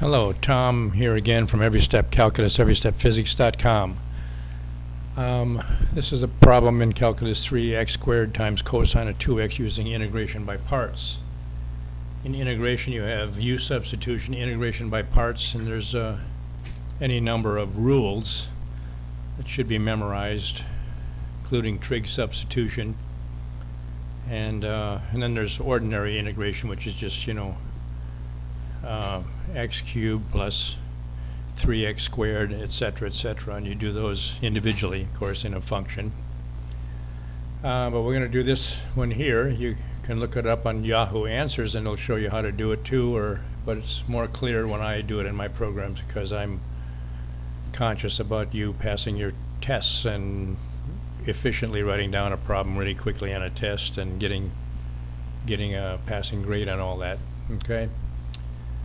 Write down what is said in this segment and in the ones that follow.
Hello, Tom here again from Every Step Calculus, everystepphysics.com. This is a problem in Calculus 3, x squared times cosine of 2x using integration by parts. In integration you have u substitution, integration by parts, and there's any number of rules that should be memorized, including trig substitution, and then there's ordinary integration, which is just, x cubed plus 3x squared, etc., and you do those individually, of course, in a function. But we're going to do this one here. You can look it up on Yahoo Answers and it'll show you how to do it too, but it's more clear when I do it in my programs because I'm conscious about you passing your tests and efficiently writing down a problem really quickly on a test and getting a passing grade on all that. Okay?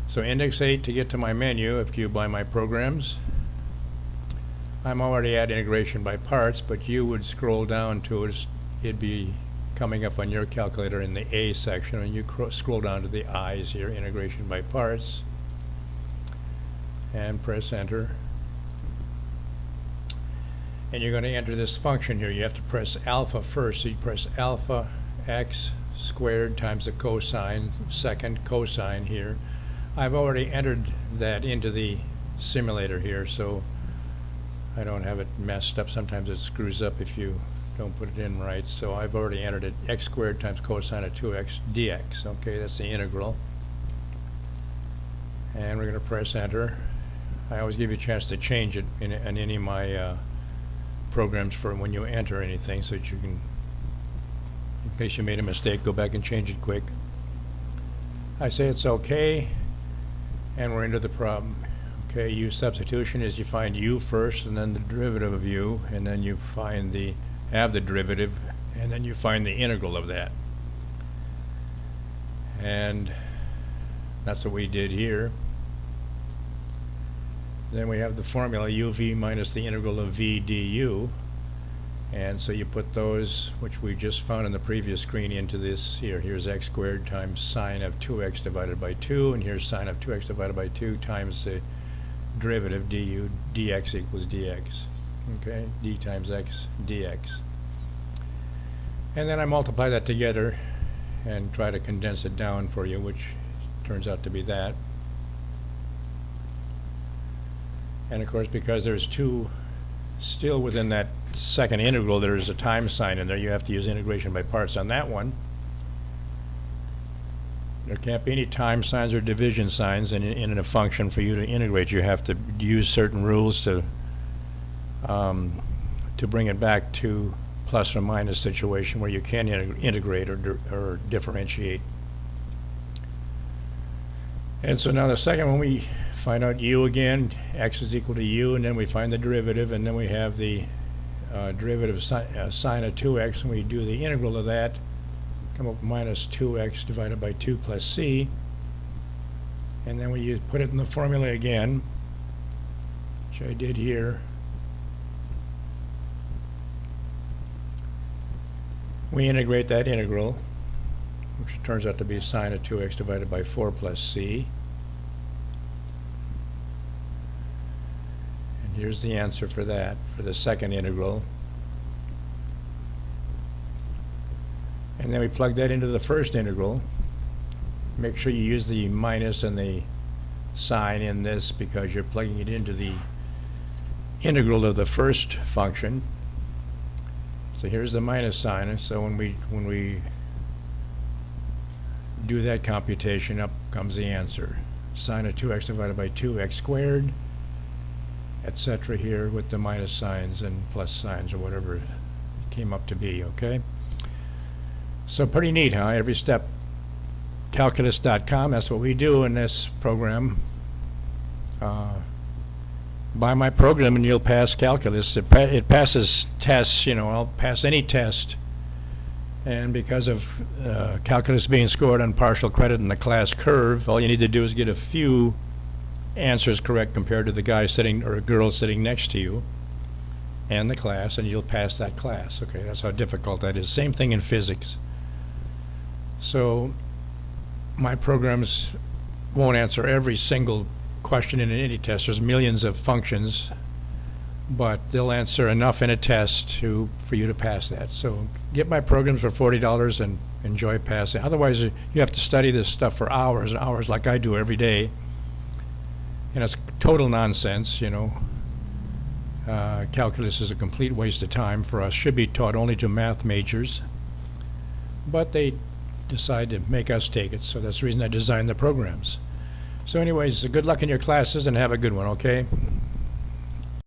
So index 8 to get to my menu if you buy my programs. I'm already at integration by parts, but you would scroll down to it. It'd be coming up on your calculator in the A section, and you scroll down to the I's here, integration by parts, and press enter. And you're going to enter this function here. You have to press alpha first, so you press alpha x squared times the cosine, second cosine here. I've already entered that into the simulator here, so I don't have it messed up. Sometimes it screws up if you don't put it in right. So I've already entered it, x squared times cosine of 2x dx. Okay, that's the integral. And we're going to press enter. I always give you a chance to change it in any of my programs for when you enter anything, so that you can, in case you made a mistake, go back and change it quick. I say it's okay. And we're into the problem. Okay, u substitution is you find u first and then the derivative of u, and then you find the derivative, and then you find the integral of that. And that's what we did here. Then we have the formula uv minus the integral of v du, and so you put those, which we just found in the previous screen, into this here. Here's x squared times sine of 2x divided by 2, and here's sine of 2x divided by 2 times the derivative du dx equals dx. Okay, d times x dx. And then I multiply that together and try to condense it down for you, which turns out to be that. And of course, because there's two still within that second integral, there's a times sign in there. You have to use integration by parts on that one. There can't be any times signs or division signs in a function for you to integrate. You have to use certain rules to bring it back to plus or minus situation where you can integrate or differentiate. And so now the second one, we find out u again, x is equal to u, and then we find the derivative, and then we have the derivative sine of 2x, and we do the integral of that, come up with minus 2x divided by 2 plus c, and then we put it in the formula again, which I did here. We integrate that integral, which turns out to be sine of 2x divided by 4 plus c. And here's the answer for that, for the second integral. And then we plug that into the first integral. Make sure you use the minus and the sign in this because you're plugging it into the integral of the first function. So here's the minus sign. So when we do that computation, up comes the answer. Sine of 2x divided by 2x squared, etc. here with the minus signs and plus signs or whatever it came up to be, okay? So pretty neat, huh? Every step calculus.com, that's what we do in this program. Buy my program and you'll pass calculus. It passes tests, I'll pass any test. And because of calculus being scored on partial credit in the class curve, all you need to do is get a few answers correct compared to the guy sitting or a girl sitting next to you and the class, and you'll pass that class. Okay, that's how difficult that is. Same thing in physics. So my programs won't answer every single question in any test. There's millions of functions, but they'll answer enough in a test for you to pass that. So get my programs for $40 and enjoy passing. Otherwise, you have to study this stuff for hours and hours like I do every day. And it's total nonsense, you know. Calculus is a complete waste of time for us. Should be taught only to math majors. But they decide to make us take it, so that's the reason I designed the programs. So anyways, good luck in your classes and have a good one, okay?